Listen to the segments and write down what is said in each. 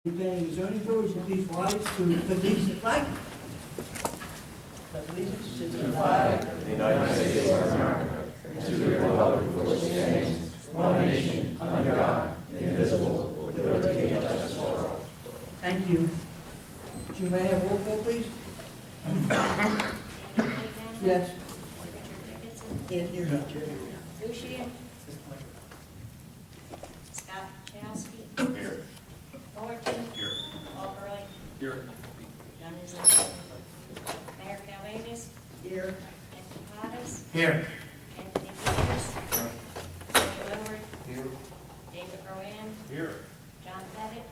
Planning and zoning board, would you please rise to release the flag? Pledge allegiance to the flag of the United States of America, and to the republic for which it stands, one nation, under God, indivisible, with liberty and justice for all. Thank you. You may have roll call, please? Yes. Yes, you're not, Jerry. Lucian. Scott Chowski. Here. Fullerton. Here. Paul Burley. Here. John Izzo. Mayor Calvadas. Here. Anthony Pottas. Here. Anthony Peters. Sammy Woodward. Here. David Rowan. Here. John Pettit.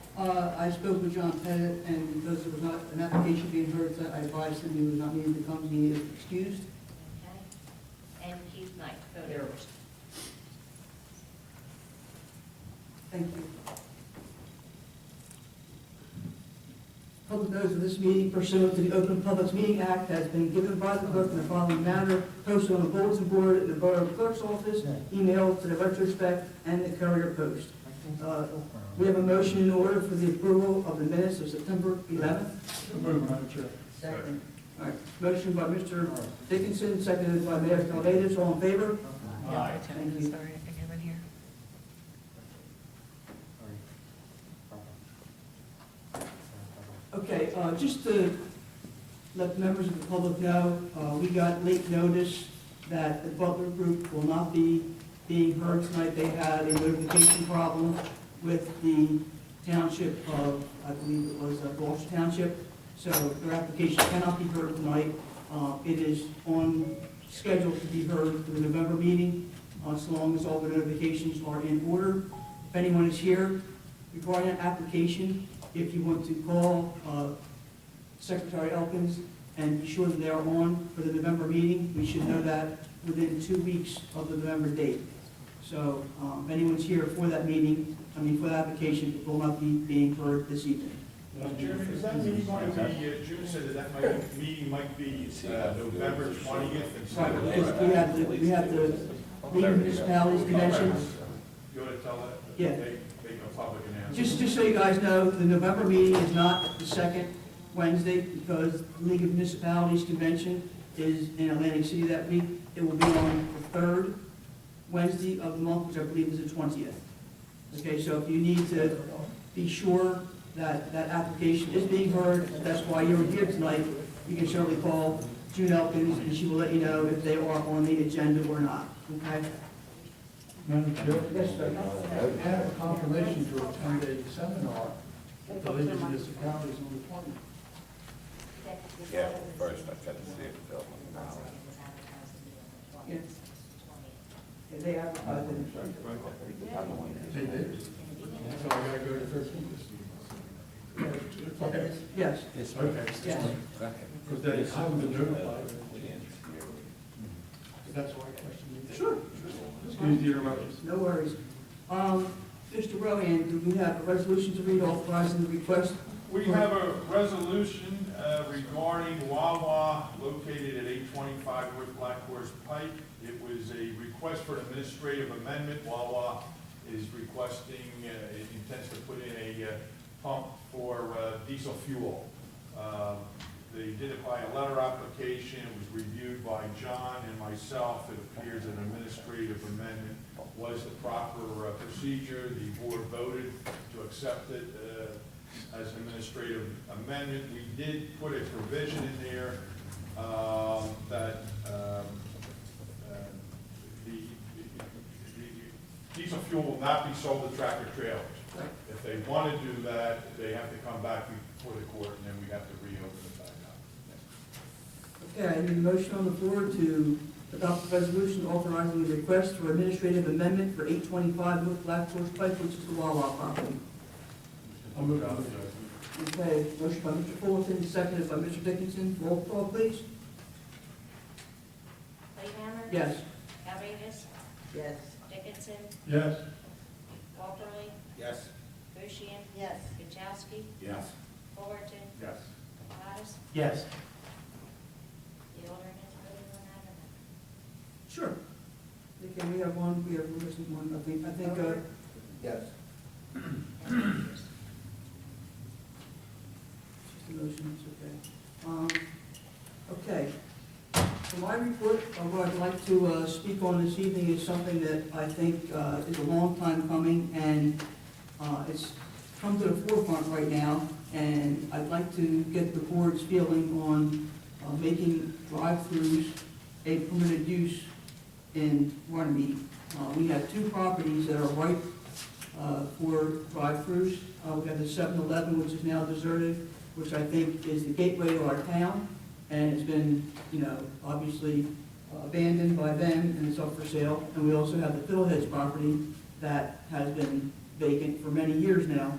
I spoke with John Pettit, and because there was not an application being heard, I advised him he was not needed to come, he is excused. Okay. And Keith Knight, voted Here. first. Thank you. Public notice of this meeting pursuant to the Open Public Meeting Act has been given by the clerk in the following manner: posted on the bulletin board in the Borough Clerk's office, emailed to the retrospect, and the Courier Post. We have a motion in order for the approval of the minutes of September 11th. So moved, Madam Chair. Second. All right, motion by Mr. Dickinson, seconded by Mayor Calvadas. All in favor? Aye. Thank you. Sorry, I think I'm in here. Okay, just to let members of the public know, we got late notice that the Butler Group will not be being heard tonight. They had a notification problem with the township of, I believe it was Gloucester Township, so their application cannot be heard tonight. It is on schedule to be heard for the November meeting, so long as all the notifications are in order. If anyone is here regarding an application, if you want to call Secretary Elkins and be sure that they are on for the November meeting, we should know that within 2 weeks of the November date. So if anyone's here for that meeting, for the application, it will not be being heard this evening. Chairman, is that meeting going to be, June said that meeting might be November 20th instead Right, of... because we have the League of Municipalities Convention. You ought to tell that? Yeah. Make a public announcement. Just so you guys know, the November meeting is not the second Wednesday because the League of Municipalities Convention is in Atlantic City that week. It will be on the third Wednesday of the month, which I believe is the 20th. Okay, so if you need to be sure that that application is being heard, that's why you're here tonight, you can certainly call June Elkins and she will let you know if they are on the agenda or not, okay? Madam Chair? Yes, sir. I have a confirmation to attend a seminar at the League of Municipalities on the 20th. Yeah, first I got to see it, Bill. Yeah. Yeah, they advertise it. They did? So I gotta go to 13th. Okay. Yes, Okay. yes. Because they haven't been notified. That's why I questioned you. Sure. Excuse the interruption. No worries. Mr. Rowan, do we have a resolution to read authorizing the request? We have a resolution regarding Wawa located at 825 North Black Horse Pike. It was a request for an administrative amendment. Wawa is requesting, it intends to put in a pump for diesel fuel. They did it by a letter application. It was reviewed by John and myself. It appears an administrative amendment was the proper procedure. The board voted to accept it as an administrative amendment. We did put a provision in there that the diesel fuel will not be sold to tractor trailers. If they want to do that, they have to come back before the court, and then we have to reopen it back up. Okay, I need a motion on the floor to adopt the resolution authorizing the request for administrative amendment for 825 North Black Horse Pike, which is the Wawa property. I'll move on. Okay, motion by Mr. Fullerton, seconded by Mr. Dickinson. Roll call, please. Playhammer. Yes. Calvadas. Yes. Dickinson. Yes. Walperly. Yes. Lucian. Yes. Chowski. Yes. Fullerton. Yes. Pottas. Yes. The alternate voted on that or not? Sure. Okay, we have one, we're missing one, I think, Yes. And Peters. motion, it's okay. Okay. For my report, what I'd like to speak on this evening is something that I think is a long time coming, and it's come to the forefront right now, and I'd like to get the board's feeling on making drive-throughs a permitted use in Runnemede. We have two properties that are ripe for drive-throughs. We have the 7-Eleven, which is now deserted, which I think is the gateway to our town, and it's been, obviously abandoned by them, and it's up for sale. And we also have the Fiddleheads property that has been vacant for many years now.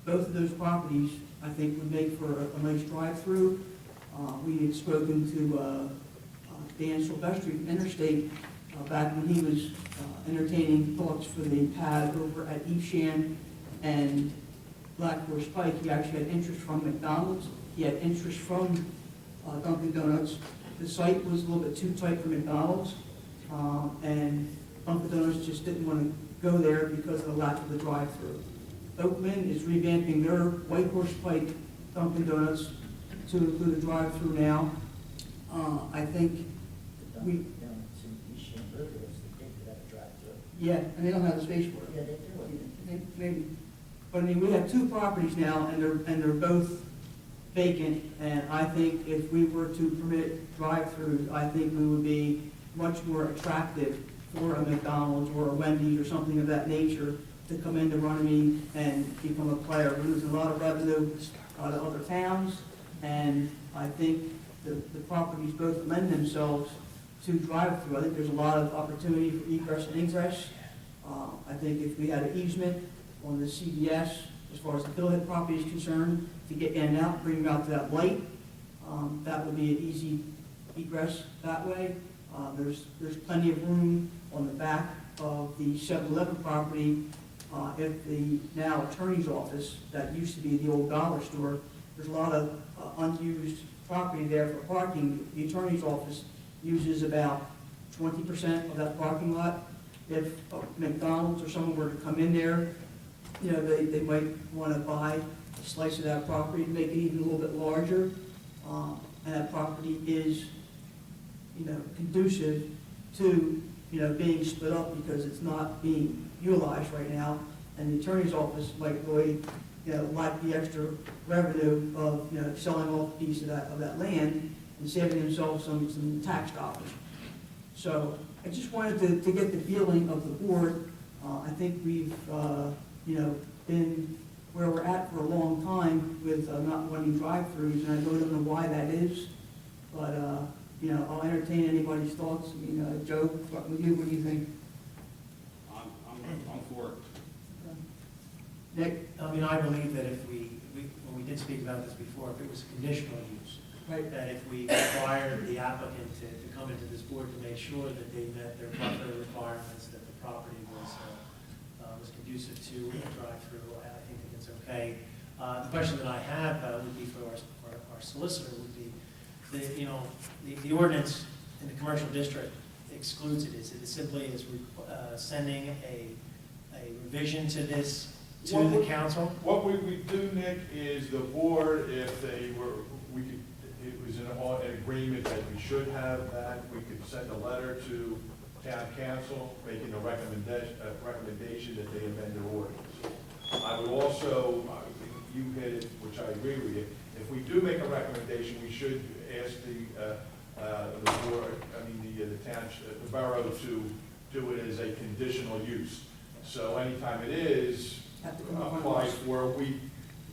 Both of those properties, I think, would make for a nice drive-through. We had spoken to Dan Silvestri from Interstate back when he was entertaining thoughts for the pad over at Evesham and Black Horse Pike. He actually had interest from McDonald's. He had interest from Dunkin' Donuts. The site was a little bit too tight for McDonald's, and Dunkin' Donuts just didn't want to go there because of the lack of the drive-through. Oakland is revamping their White Horse Pike Dunkin' Donuts to include a drive-through now. I think we, yeah, and they don't have the space for it. Yeah, they do. Maybe. But I mean, we have two properties now, and they're both vacant, and I think if we were to permit drive-throughs, I think we would be much more attractive for a McDonald's or a Wendy's or something of that nature to come into Runnemede and become a player. We're losing a lot of revenue to other towns, and I think the properties both lend themselves to drive-through. I think there's a lot of opportunity for egress and ingress. I think if we had an easement on the CVS, as far as the Fiddlehead property is concerned, to get in and out, bring them out to that light, that would be an easy egress that way. There's plenty of room on the back of the 7-Eleven property. If the now attorney's office, that used to be the old dollar store, there's a lot of unused property there for parking. The attorney's office uses about 20% of that parking lot. If McDonald's or someone were to come in there, they might want to buy a slice of that property to make it even a little bit larger. And that property is, conducive to, being split up because it's not being utilized right now. And the attorney's office might really, like the extra revenue of, selling off a piece of that land and saving themselves some tax dollars. So I just wanted to get the feeling of the board. I think we've, been where we're at for a long time with not wanting drive-throughs, and I really don't know why that is. But, I'll entertain anybody's thoughts. I mean, Joe, starting with you, what do you think? I'm for it. Nick? I mean, I believe that if when we did speak about this before, if it was a conditional use, Right. that if we required the applicant to come into this board to make sure that they met their buffer requirements, that the property was conducive to a drive-through, I think that it's okay. The question that I have would be for our solicitor would be, the ordinance in the commercial district excludes it. Is it simply as sending a revision to this to the council? What we do, Nick, is the board, if it was an agreement that we should have that, we could send a letter to town council making a recommendation that they amend their ordinance. I would also, you hit it, which I agree with you, if we do make a recommendation, we should ask the board, the township, the borough to do it as a conditional use. So anytime it is applied for,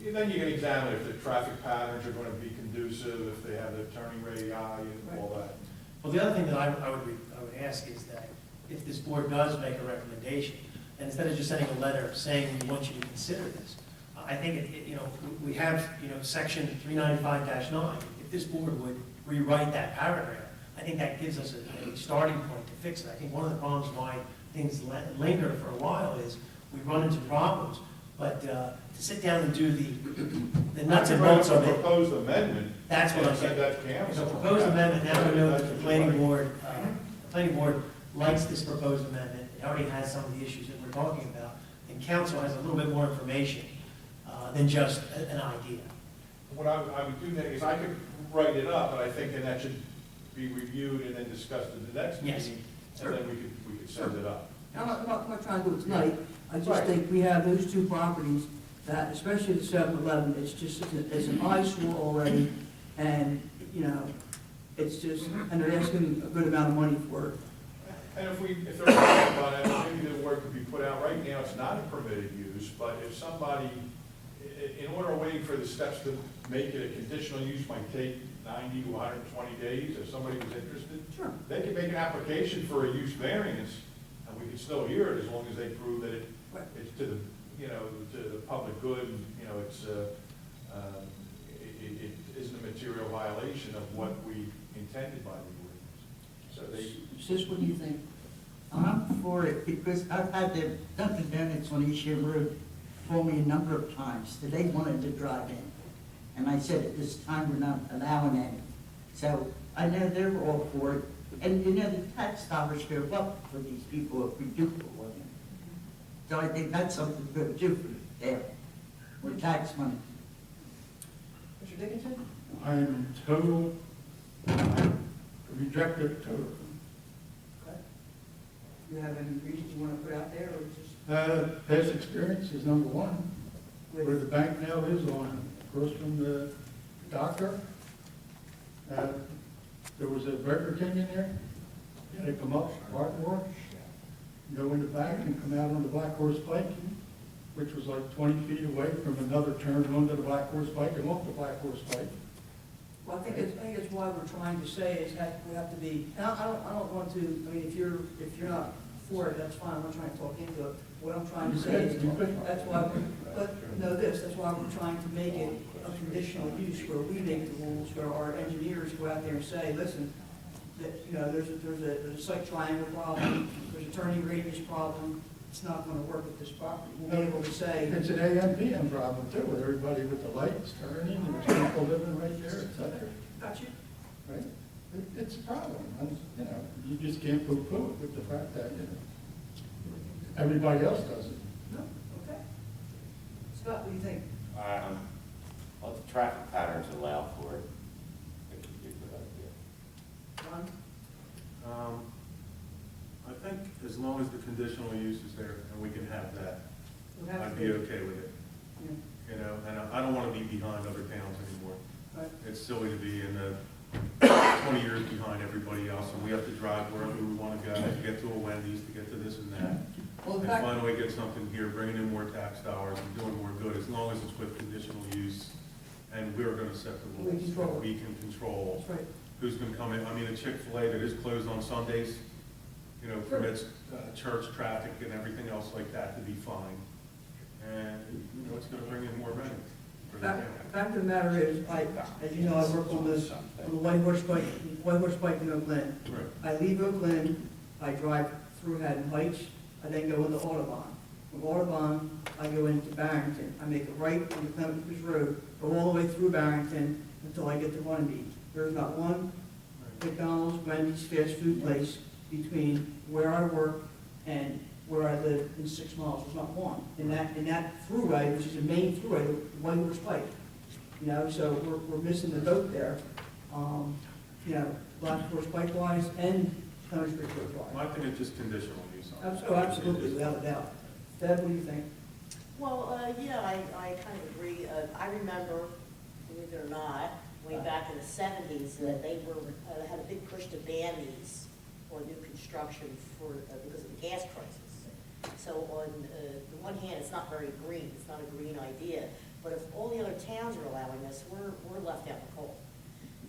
then you can examine if the traffic patterns are going to be conducive, if they have the turning radii and all that. Well, the other thing that I would ask is that if this board does make a recommendation, and instead of just sending a letter saying we want you to consider this, I think we have section 395-9. If this board would rewrite that paragraph, I think that gives us a starting point to fix it. I think one of the problems why things linger for a while is we run into problems, but to sit down and do the nuts and bolts of it. Proposed amendment. That's what I'm saying. saying. So proposed amendment, now we know that the planning board likes this proposed amendment. It already has some of the issues that we're talking about, and council has a little bit more information than just an idea. what I would do next is I could write it up, but I think that should be reviewed and then discussed at the next Yes. meeting, and then we could send it up. I'm not trying to do it tonight, I just Right. think we have those two properties that, especially the 7-Eleven, it's just, it's an eyesore already, and, you know, it's just, and they're asking a good amount of money for it. And if they're talking about it, maybe the word could be put out, right now, it's not a permitted use, but if somebody, in order of waiting for the steps to make it a conditional use might take 90 to 120 days, if somebody was interested, Sure. they could make an application for a use variance, and we could still hear it as long as they prove that Right. it's to the, you know, to the public good, and, you know, it isn't a material violation of what we intended by the ordinance. So they, Sis, what do you think? I'm for it because I've had the Dunkin' Donuts on East Shore Road call me a number of times that they wanted to drive in. And I said, at this time, we're not allowing any. So I know they're all for it. And you know, the tax dollars go up for these people if we do pull them. So I think that's something good to do for them, with tax money. Mr. Dickinson? I am in total, rejected totally. Okay. Do you have any reasons you want to put out there, or just Past experience is number one, where with? the bank now is on, across from the doctor. There was a Burger King in there, you had to come up, park wash, go in the back and come out on the Black Horse Pike, which was like 20 feet away from another turn onto the Black Horse Pike and off the Black Horse Pike. Well, I think it's why we're trying to say is that we have to be, and I don't want to, I mean, if you're not for it, that's fine, I'm not trying to talk into it. What I'm trying to say is, that's why, but know this, that's why we're trying to make it a conditional use where we make the rules, where our engineers go out there and say, listen, that, you know, there's a site triangle problem, there's a turning radius problem, it's not gonna work with this property. We'll be able to say, It's an AM PM problem too, with everybody with the lights turning, and there's people living right there, et cetera, got you? right? It's a problem, and, you know, you just can't poo-poo it with the fact that, you know, everybody else does it. No? Okay. Scott, what do you think? Well, the traffic patterns allow for it. I think it'd be a good idea. Ron? I think as long as the conditional use is there and we can have that, We have I'd to be okay with it. Yeah. You know, and I don't want to be behind other towns anymore. Right. It's silly to be in the 20 years behind everybody else, and we have to drive wherever we want to go, to get to a Wendy's, to get to this and that. Well, in And fact, finally get something here, bringing in more tax dollars and doing more good, as long as it's with conditional use. And we're going to set the We rules. control it. We can control that's right. who's going to come in. I mean, a Chick-fil-A that is closed on Sundays, you know, permits church traffic and everything else like that to be fine. And, you know, it's going to bring in more revenue for the town. Fact of the matter is, as you know, I work on the White Horse Pike in Oak Glen. Right. I leave Oak Glen, I drive through Haddon Heights, I then go into Audubon. From Audubon, I go into Barrington. I make a right on the Clement Creek Road, go all the way through Barrington until I get to Runnemede. There's not one McDonald's, Wendy's, fast food place between where I work and where I live in 6 miles. There's not one. In that throughway, which is a main throughway, the White Horse Pike. You know, so we're missing the boat there. You know, Black Horse Pike wise and Clement Creek Road wise. Well, I think it's just conditional use on it. Oh, absolutely, without a doubt. Deb, what do you think? Well, yeah, I kind of agree. I remember, believe it or not, way back in the 70s, that they had a big push to ban these on new construction because of the gas prices. So on the one hand, it's not very green, it's not a green idea, but if all the other towns are allowing this, we're left out in the cold.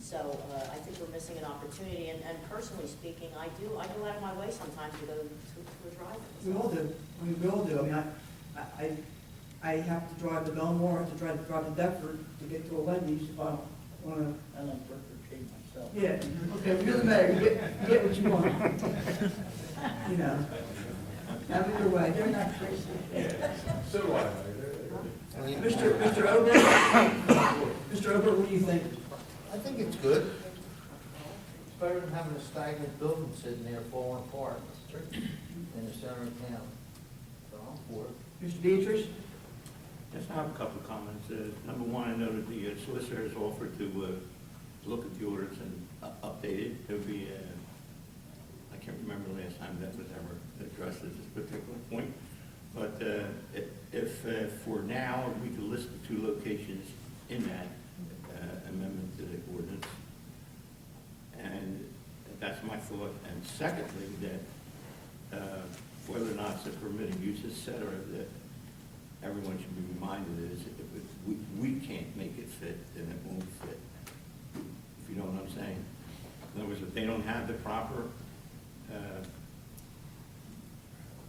So I think we're missing an opportunity, and personally speaking, I go out of my way sometimes to go to a drive-in. We all do. I mean, we all do. I mean, I have to drive to Belmore, I have to drive to Deptford to get to a Wendy's if I want to. I like Burger King myself. Yeah, okay, well, you're the mayor, you get what you want. You know, have it your way. They're not crazy. So do I. Mr. Obert? Mr. Obert, what do you think? I think it's good. It's better than having a stagnant building sitting there falling apart in the center of town. So I'm for it. Mr. Beatrice? Yes, I have a couple of comments. Number one, I know that the solicitor has offered to look at the orders and update it. There'll be, I can't remember the last time that was ever addressed at this particular point. But if for now, we could list the two locations in that amendment to the ordinance. And that's my thought. And secondly, that whether or not it's a permitted use, et cetera, that everyone should be reminded is if we can't make it fit, then it won't fit. If you know what I'm saying. In other words, if they don't have the proper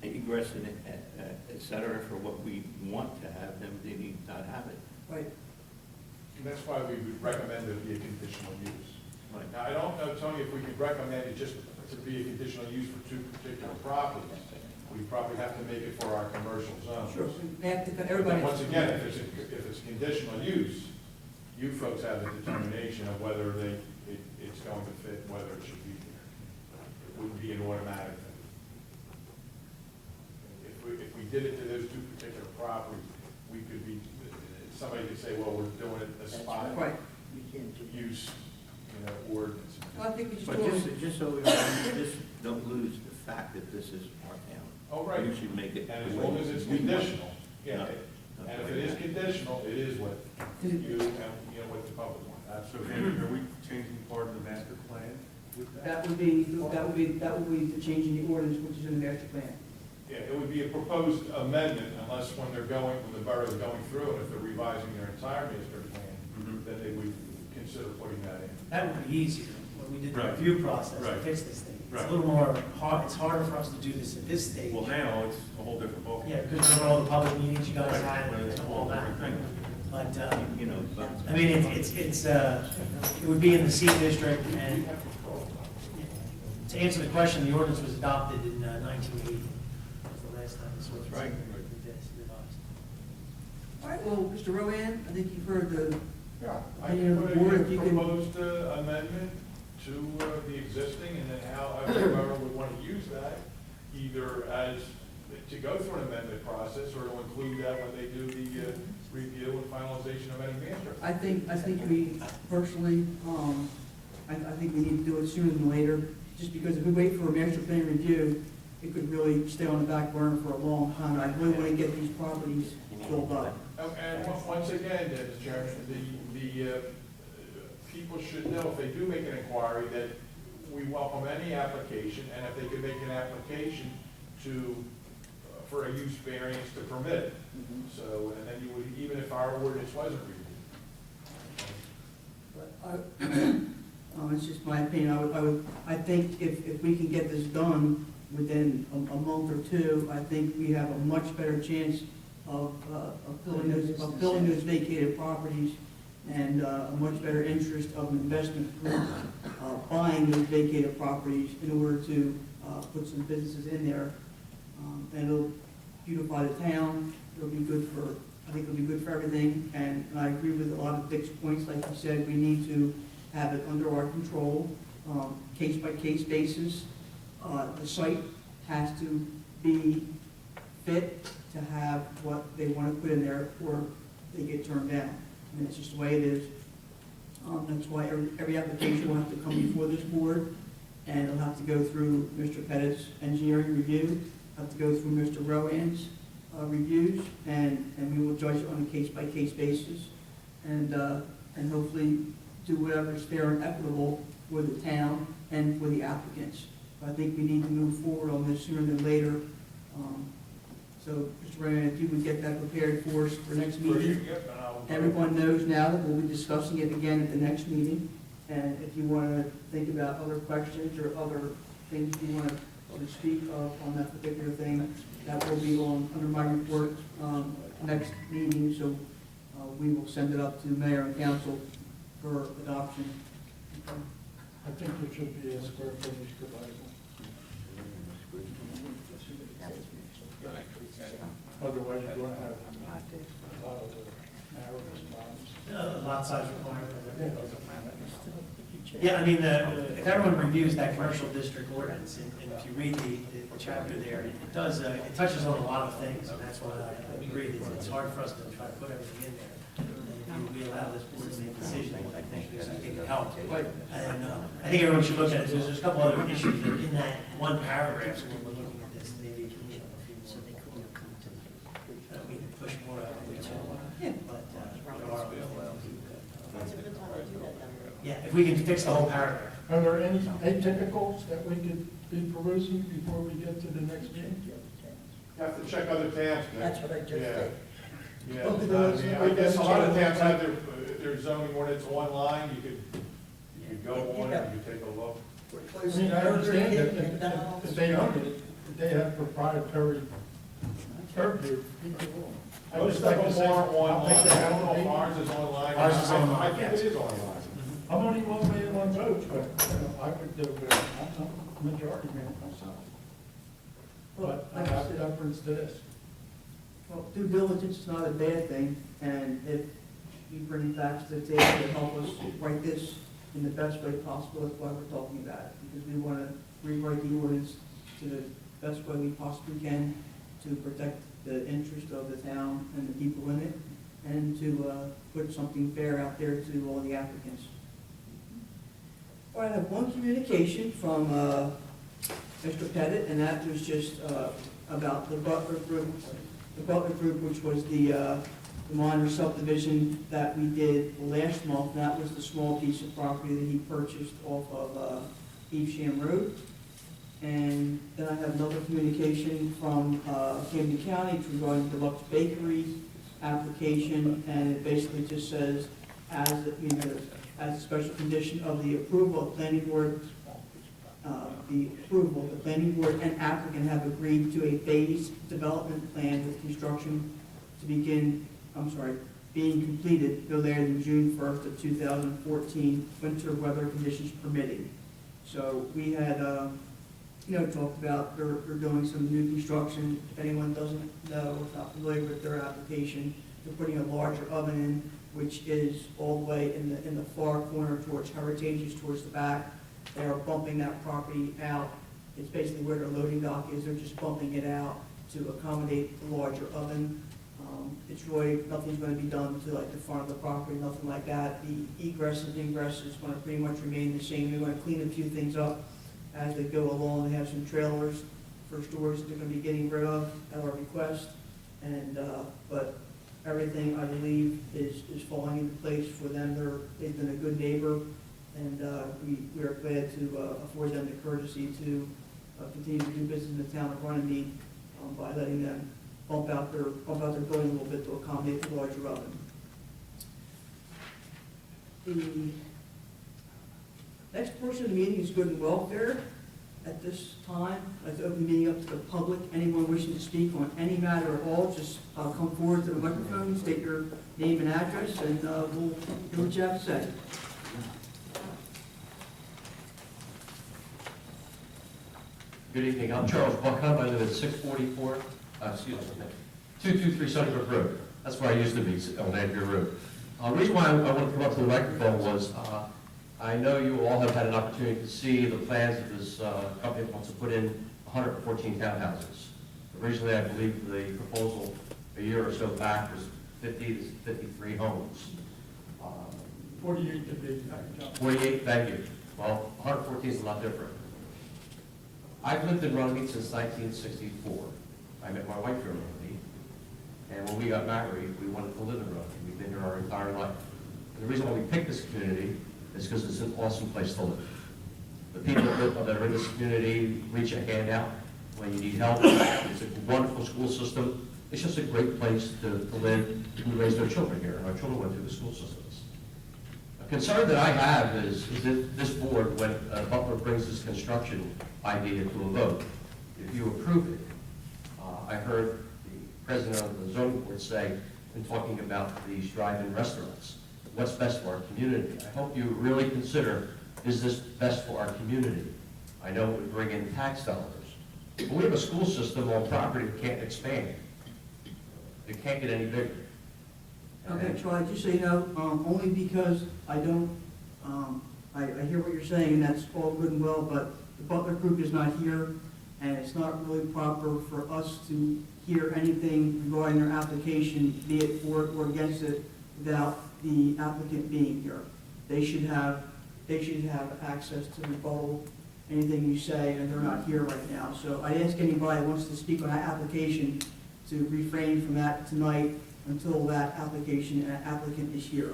egress and et cetera for what we want to have, then they need not have it. Right. And that's why we would recommend it be a conditional use. Right. Now, I don't know, Tony, if we could recommend it just to be a conditional use for two particular properties. We probably have to make it for our commercial zones. Sure. They have to, But everybody. once again, if it's conditional use, you folks have the determination of whether it's going to fit, whether it should be there. It wouldn't be an automatic thing. If we did it to those two particular properties, we could be, somebody could say, well, we're doing it a spot Right. We can't do use, ordinance. Well, I think we just But do it. just so we don't lose the fact that this is our town. Oh, right. We should make it. And as the long way as it's we want it. conditional, yeah. And if it is conditional, it is what you and, what the public want. So Absolutely. are we changing part of the master plan with that? That would be the changing the ordinance, which is in the master plan. Yeah, it would be a proposed amendment unless when the borough is going through, and if they're revising their entire master plan, then they would consider putting that in. That would be easier when we did the Right. review process to Right. fix this thing. It's Right. a little more hard, it's harder for us to do this at this stage. Well, now it's a whole different ballgame. Yeah, because remember all the public meetings you guys Right. had Right. and all that. But, You know, but. I mean, it would be in the C district, and to answer the question, the ordinance was adopted in 1980. That was the last time this was Right. revised. All right, well, Mr. Rowan, I think you've heard the, Yeah, I Opinion can of put the board, a if you can- proposed amendment to the existing, and then how the borough would want to use that, either as, to go through an amendment process, or to include that when they do the review and finalization of any master. I think we personally, I think we need to do it sooner than later, just because if we wait for a master plan review, it could really stay on the back burner for a long time. I really want to get these properties filled up. And once again, Mr. Chairman, the people should know, if they do make an inquiry, that we welcome any application, and if they could make an application for a use variance to permit it. So, and then you would, even if our ordinance wasn't reviewed. It's just my opinion. I think if we can get this done within a month or two, I think we have a much better chance of filling those vacated properties, and a much better interest of an investment group buying those vacated properties in order to put some businesses in there. And it'll beautify the town. It'll be good for, I think it'll be good for everything. And I agree with a lot of Dick's points. Like you said, we need to have it under our control, case by case basis. The site has to be fit to have what they want to put in there, or they get turned down. I mean, it's just the way it is. That's why every application will have to come before this board, and it'll have to go through Mr. Pettit's engineering review, have to go through Mr. Rowan's reviews, and we will judge it on a case-by-case basis, and hopefully do whatever is fair and equitable for the town and for the applicants. I think we need to move forward on this sooner than later. So, Mr. Rowan, if you would get that prepared for us for next meeting. Yep, and I'll- Everyone knows now that we'll be discussing it again at the next meeting. And if you want to think about other questions or other things you want to speak of on that particular thing, that will be under my report next meeting. So we will send it up to mayor and council for adoption. I think it should be a square footage divided. Otherwise, you're going to have a lot of Lot size requirement. Yeah, I mean, if everyone reviews that commercial district ordinance, and if you read the chapter there, it does, it touches on a lot of things, and that's why I agree, it's hard for us to try to put everything in there. And if we allow this board to make decisions, I think it helps. And I think everyone should look at it, there's a couple other issues in that one paragraph, so when we're looking at this, maybe it can, a few more. We can push more out of it, but there are. That's a good time to do that then. Yeah, if we can fix the whole paragraph. Are there any atypicals that we could be perusing before we get to the next meeting? You have to check other towns, Nick. That's what I just Yeah. did. Yeah, Both of those- I guess a lot of towns have their zoning ordinance online, you could go on and you could take a look. I mean, I understand that if they own it, if they have proprietary purview. I Most just of like to them say, are I'll online, take I the don't know if application. ours is online. Ours is online, I think yes. it is online. I'm only one man, one vote, but you know, I would do it, I'm a majority man myself. But I have deference to this. Well, due diligence is not a bad thing, and if you bring facts to the table to help us write this in the best way possible, that's why we're talking about it. Because we want to rewrite the ordinance to the best way we possibly can to protect the interest of the town and the people in it, and to put something fair out there to all the applicants. All right, I have one communication from Mr. Pettit, and that was just about the Butler Group. The Butler Group, which was the minor subdivision that we did last month. That was the small piece of property that he purchased off of Evesham Road. And then I have another communication from Camden County regarding the Deluxe Bakery application, and it basically just says, as a special condition of the approval of planning board, the planning board and applicant have agreed to a phased development plan with construction to begin, being completed no later than June 1st of 2014, winter weather conditions permitting. So we had, talked about they're doing some new construction. If anyone doesn't know, or is not familiar with their application, they're putting a larger oven in, which is all the way in the far corner towards Heritage's, towards the back. They are bumping that property out. It's basically where their loading dock is. They're just bumping it out to accommodate the larger oven. It's really, nothing's going to be done to like the front of the property, nothing like that. The egress and ingress is going to pretty much remain the same. They're going to clean a few things up as they go along. They have some trailers for stores that they're going to be getting rid of at our request. And, but everything, I believe, is falling into place for them. They've been a good neighbor, and we are glad to afford them the courtesy to continue to do business in the town of Runnemede by letting them bump out their building a little bit to accommodate the larger oven. The next portion of the meeting is good and welfare. At this time, I'd like to open the meeting up to the public. Anyone wishing to speak on any matter at all, just come forward to the microphone, state your name and address, and we'll hear what you have to say. Good evening, I'm Charles Buckhunt, I live at 223 Sunnybrook Road. That's where I used to be, on Andrew Road. The reason why I wanted to come up to the microphone was, I know you all have had an opportunity to see the plans that this company wants to put in 114 townhouses. Originally, I believe the proposal a year or so back was 50 to 53 homes. 48 to be. 48, thank you. Well, 114 is a lot different. I've lived in Runnemede since 1964. I met my wife here in Runnemede, and when we got married, we wanted to live in Runnemede. We've been here our entire life. And the reason why we picked this community is because it's an awesome place to live. The people that are in this community reach a hand out when you need help. It's a wonderful school system. It's just a great place to live and raise their children here. And our children went through the school systems. A concern that I have is that this board, when Butler brings this construction idea to a vote, if you approve it, I heard the president of the zoning board say, in talking about these drive-in restaurants, what's best for our community. I hope you really consider, is this best for our community? I know it would bring in tax dollars, but we have a school system on property that can't expand. It can't get any bigger. Okay, Charlie, just so you know, only because I don't, I hear what you're saying, and that's all good and well, but the Butler Group is not here, and it's not really proper for us to hear anything regarding their application, be it for or against it, without the applicant being here. They should have access to rebuttal anything you say, and they're not here right now. So I ask anybody who wants to speak on that application to refrain from that tonight until that application and applicant is here.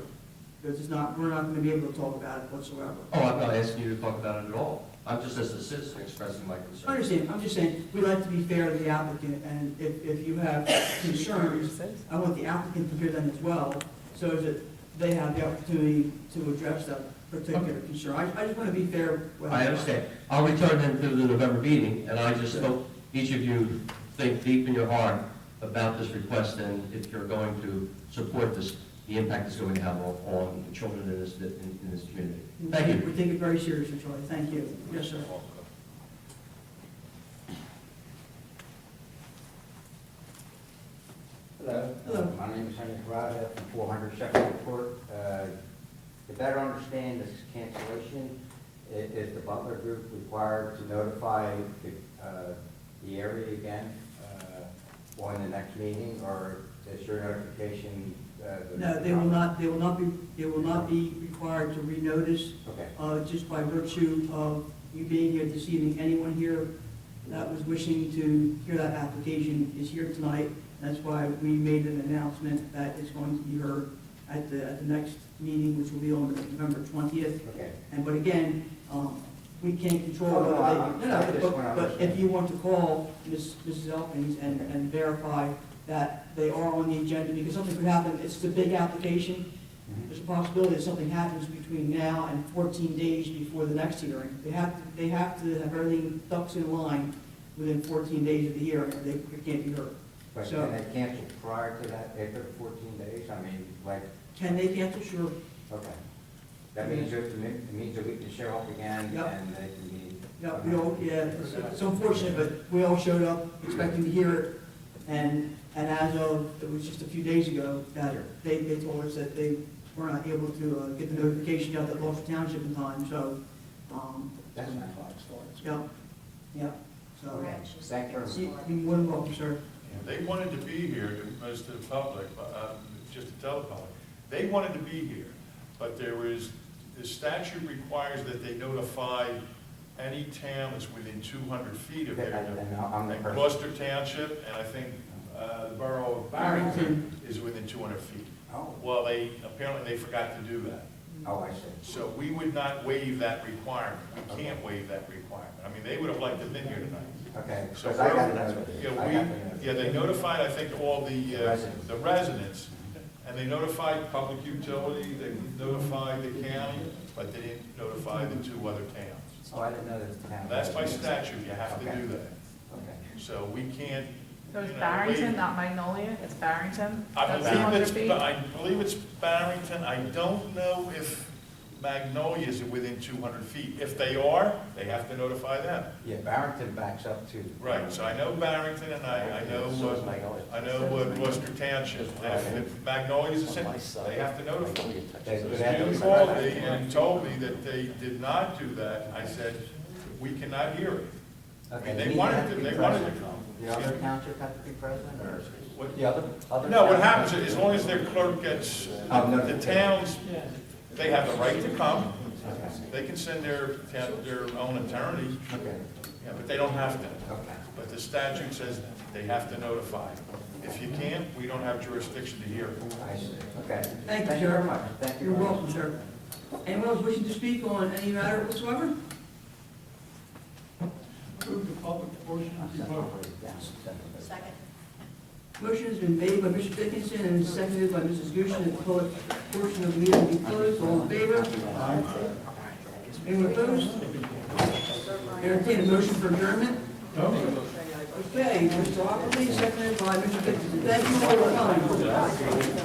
Because it's not, we're not going to be able to talk about it whatsoever. Oh, I'm not asking you to talk about it at all. I'm just as a citizen expressing my concern. I understand, I'm just saying, we like to be fair to the applicant, and if you have concerns, I want the applicant to hear them as well, so that they have the opportunity to address that particular concern. I just want to be fair. I understand. I'll return them to the November meeting, and I just hope each of you think deep in your heart about this request, and if you're going to support this, the impact it's going to have on the children in this community. Thank you. We take it very seriously, Charlie, thank you. Yes, sir. Hello. Hello. My name is Henry Carrada from 400 Shepherd Court. To better understand this cancellation, is the Butler Group required to notify the area again on the next meeting, or is your notification? No, they will not be required to renotice. Okay. Just by virtue of you being here this evening. Anyone here that was wishing to hear that application is here tonight. That's why we made an announcement that it's going to be heard at the next meeting, which will be on November 20th. Okay. But again, we can't control Oh, no, whether they, I but if you want to call Mrs. Elkins and verify that they are on the agenda, because something could happen, it's a big application. There's a possibility that something happens between now and 14 days before the next hearing. They have to have everything ducks in line within 14 days of the hearing, or they can't be heard. But So- can they cancel prior to that, after the 14 days? I mean, like, Can they cancel? Sure. okay. That means it means that we can show up again Yep. and they can be. Yeah, we all, yeah, it's unfortunate, but we all showed up expecting to hear it, and as of, it was just a few days ago, that they told us that they were not able to get the notification out that Gloucester Township in time, so, That's fine. yeah, so. Right. Thank you very much. You're more than welcome, sir. They wanted to be here, most of the public, just to tell the public, they wanted to be here, but the statute requires that they notify any town that's within 200 feet of there. And I'm the And person. Gloucester Township, and I think the borough of Barrington is within 200 feet. Oh, Well, apparently they forgot to do that. oh, I see. So we would not waive that requirement. We can't waive that requirement. I mean, they would have liked to have been here tonight. Okay, So because I got we're- to know. Yeah, I got to know. they notified, I think, all the Residents. the residents, and they notified public utility, they notified the county, but they didn't notify the two other towns. Oh, I didn't know that the town. That's by statute, you have to Okay. do that. Okay. So we can't, So it's you know, Barrington, waive- not Magnolia, it's Barrington? I That's believe 200 it's, feet? I believe it's Barrington. I don't know if Magnolia is within 200 feet. If they are, they have to notify them. Yeah, Barrington backs up to. Right, so I know Barrington and I know Gloucester Township. If Magnolia is the same, they have to notify. You called me and told me that they did not do that. I said, we cannot hear it. Okay, They the wanted meeting to- had be they wanted to present. come. The other township have to be present, or? What- The other? No, what towns- happens is, as long as their clerk gets, the towns, they have the right to come. They can send their own attorney, Okay, yeah, but they don't have to. okay. But the statute says they have to notify. If you can't, we don't have jurisdiction to hear it. I see, okay. Thank you, Thank you sir. very much. Thank you. You're very much. welcome, sir. Anyone else wishing to speak on any matter whatsoever? Move the public portion to be voted. Second. Motion has been made by Mr. Dickinson and seconded by Mrs. Gushen that the public portion of the meeting be closed. All in favor? Anyone opposed? Entertain a motion for adjournment? Okay, Mr. Ockley, seconded by Mr. Dickinson. Thank you all for coming.